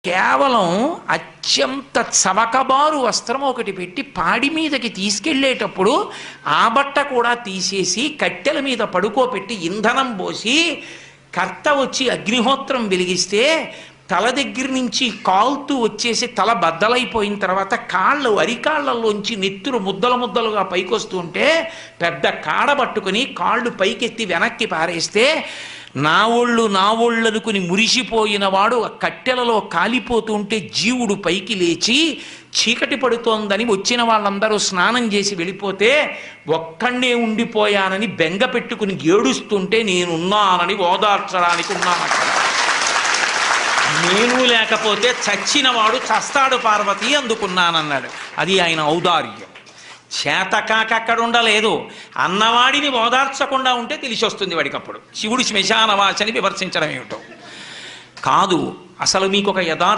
కేవలం అత్యంత చవకబారు వస్త్రం ఒకటి పెట్టి పాడి మీదకి తీసుకెళ్ళేటప్పుడు ఆ బట్ట కూడా తీసేసి కట్టెల మీద పడుకోబెట్టి ఇంధనం పోసి కర్త వచ్చి అగ్నిహోత్రం వెలిగిస్తే తల దగ్గర నుంచి కాలుతూ వచ్చేసి తల బద్దలైపోయిన తర్వాత కాళ్ళు అరికాళ్లలోంచి నెత్తురు ముద్దలు ముద్దలుగా పైకొస్తుంటే పెద్ద కాడ పట్టుకుని కాళ్ళు పైకెత్తి వెనక్కి పారేస్తే నా ఒళ్ళు అనుకుని మురిసిపోయిన వాడు ఆ కట్టెలలో కాలిపోతుంటే జీవుడు పైకి లేచి చీకటి పడుతోందని వచ్చిన వాళ్ళందరూ స్నానం చేసి వెళ్ళిపోతే ఒక్కడే ఉండిపోయానని బెంగ పెట్టుకుని ఏడుస్తుంటే నేనున్నానని ఓదార్చడానికి ఉన్నాను అక్కడ. నేను లేకపోతే చచ్చినవాడు చస్తాడు పార్వతి అందుకున్నానన్నాడు. అది ఆయన ఔదార్యం. చేతకాక అక్కడ ఉండలేదు. అన్నవాడిని ఓదార్చకుండా ఉంటే తెలిసి వస్తుంది వాడికప్పుడు శివుడు శ్మశానవాచని విమర్శించడం ఏమిటో కాదు. అసలు మీకు ఒక యథార్థ